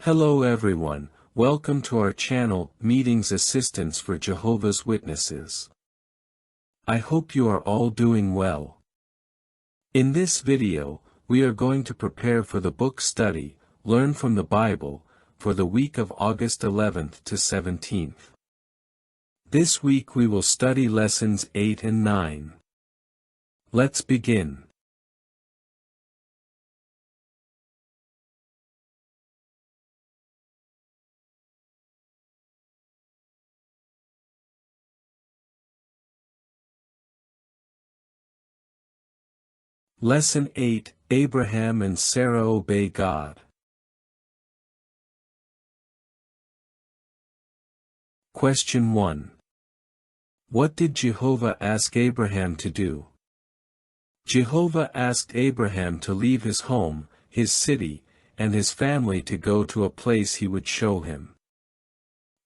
Hello everyone, welcome to our channel, Meetings Assistance for Jehovah's Witnesses. I hope you are all doing well. In this video, we are going to prepare for the book study, Learn from the Bible, for the week of August 11th to 17th. This week we will study lessons 8 and 9. Let's begin. Lesson 8, Abraham and Sarah Obey God. Question 1. What did Jehovah ask Abraham to do? Jehovah asked Abraham to leave his home, his city, and his family to go to a place he would show him.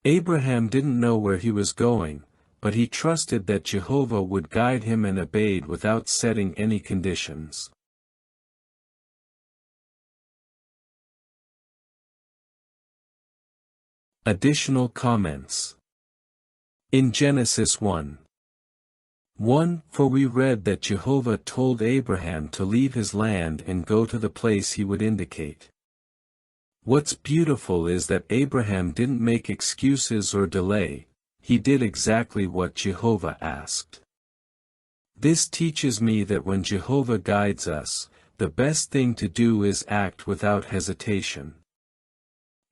Abraham didn't know where he was going, but he trusted that Jehovah would guide him and obeyed without setting any conditions. Additional comments. In Genesis 1:1, for we read that Jehovah told Abraham to leave his land and go to the place he would indicate. What's beautiful is that Abraham didn't make excuses or delay. He did exactly what Jehovah asked. This teaches me that when Jehovah guides us, the best thing to do is act without hesitation.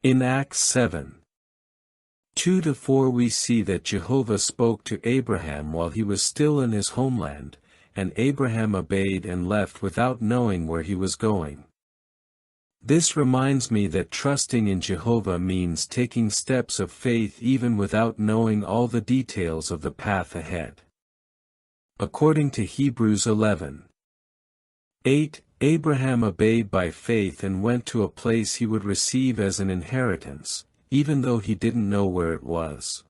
In Acts 7:2-4 we see that Jehovah spoke to Abraham while he was still in his homeland, and Abraham obeyed and left without knowing where he was going. This reminds me that trusting in Jehovah means taking steps of faith even without knowing all the details of the path ahead. According to Hebrews 11:8, Abraham obeyed by faith and went to a place he would receive as an inheritance, even though he didn't know where it was.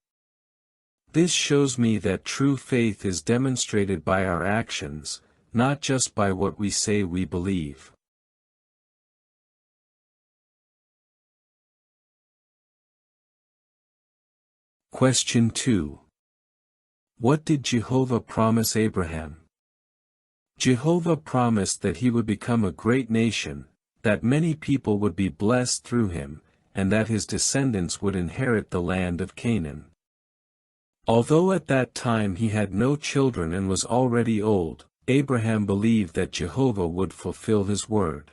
This shows me that true faith is demonstrated by our actions, not just by what we say we believe. Question 2. What did Jehovah promise Abraham? Jehovah promised that he would become a great nation, that many people would be blessed through him, and that his descendants would inherit the land of Canaan. Although at that time he had no children and was already old, Abraham believed that Jehovah would fulfill his word.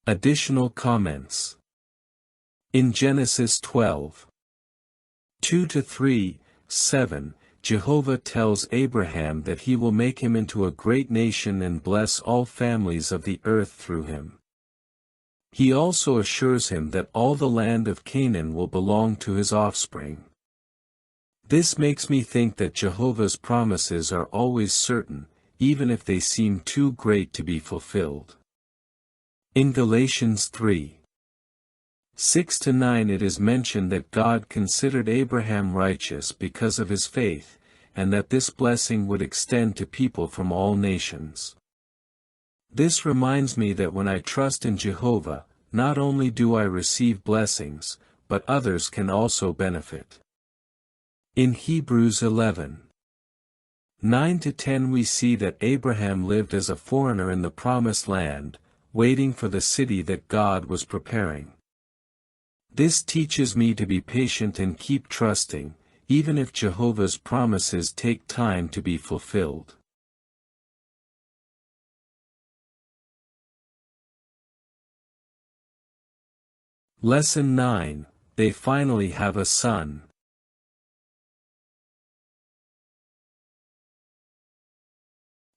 Additional comments. In Genesis 12:2-3, 7, Jehovah tells Abraham that he will make him into a great nation and bless all families of the earth through him. He also assures him that all the land of Canaan will belong to his offspring. This makes me think that Jehovah's promises are always certain, even if they seem too great to be fulfilled. In Galatians 3:6-9 it is mentioned that God considered Abraham righteous because of his faith, and that this blessing would extend to people from all nations. This reminds me that when I trust in Jehovah, not only do I receive blessings, but others can also benefit. In Hebrews 11:9-10 we see that Abraham lived as a foreigner in the Promised Land, waiting for the city that God was preparing. This teaches me to be patient and keep trusting, even if Jehovah's promises take time to be fulfilled. Lesson 9, They finally have a son.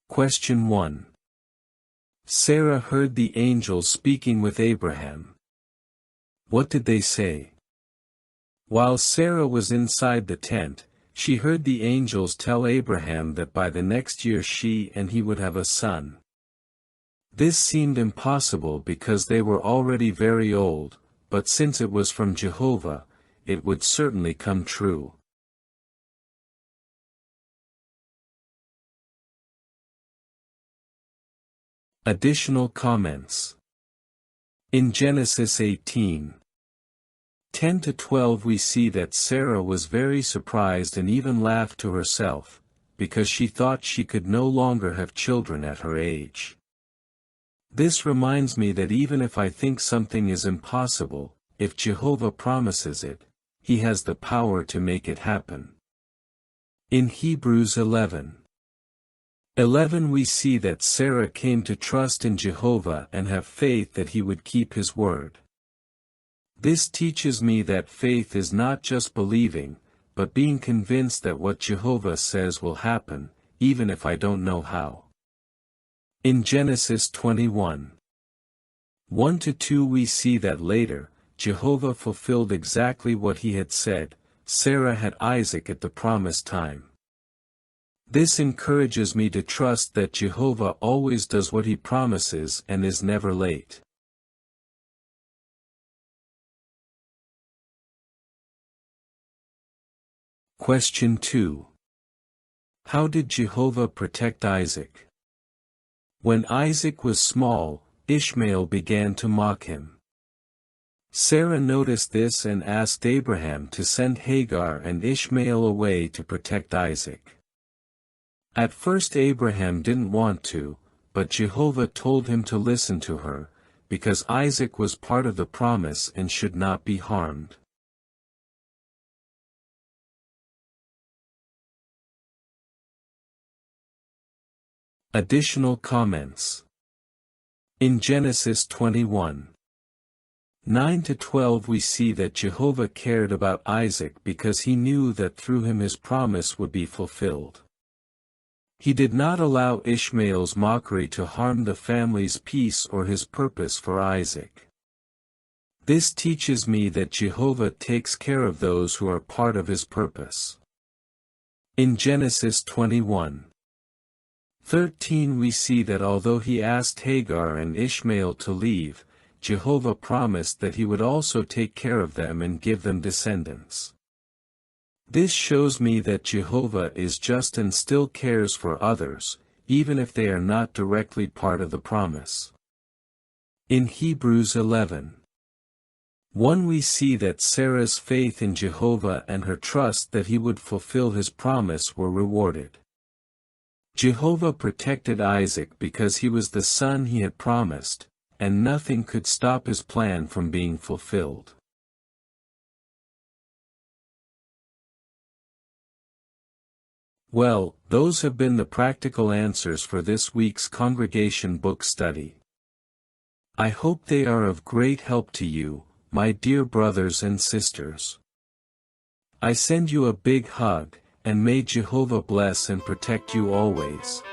Question 1. Sarah heard the angels speaking with Abraham. What did they say? While Sarah was inside the tent, she heard the angels tell Abraham that by the next year she and he would have a son. This seemed impossible because they were already very old, but since it was from Jehovah, it would certainly come true. Additional comments. In Genesis 18:10-12 we see that Sarah was very surprised and even laughed to herself, because she thought she could no longer have children at her age. This reminds me that even if I think something is impossible, if Jehovah promises it, He has the power to make it happen. In Hebrews 11:11 we see that Sarah came to trust in Jehovah and have faith that He would keep His word. This teaches me that faith is not just believing, but being convinced that what Jehovah says will happen, even if I don't know how. In Genesis 21:1-2 we see that later, Jehovah fulfilled exactly what He had said. Sarah had Isaac at the promised time. This encourages me to trust that Jehovah always does what He promises and is never late. Question 2. How did Jehovah protect Isaac? When Isaac was small, Ishmael began to mock him. Sarah noticed this and asked Abraham to send Hagar and Ishmael away to protect Isaac. At first Abraham didn't want to, but Jehovah told him to listen to her, because Isaac was part of the promise and should not be harmed. Additional comments. In Genesis 21:9-12 we see that Jehovah cared about Isaac because He knew that through him His promise would be fulfilled. He did not allow Ishmael's mockery to harm the family's peace or His purpose for Isaac. This teaches me that Jehovah takes care of those who are part of His purpose. In Genesis 21:13 we see that although He asked Hagar and Ishmael to leave, Jehovah promised that He would also take care of them and give them descendants. This shows me that Jehovah is just and still cares for others, even if they are not directly part of the promise. In Hebrews 11:1 we see that Sarah's faith in Jehovah and her trust that He would fulfill His promise were rewarded. Jehovah protected Isaac because he was the son He had promised, and nothing could stop His plan from being fulfilled. Well, those have been the practical answers for this week's congregation book study. I hope they are of great help to you, my dear brothers and sisters. I send you a big hug, and may Jehovah bless and protect you always.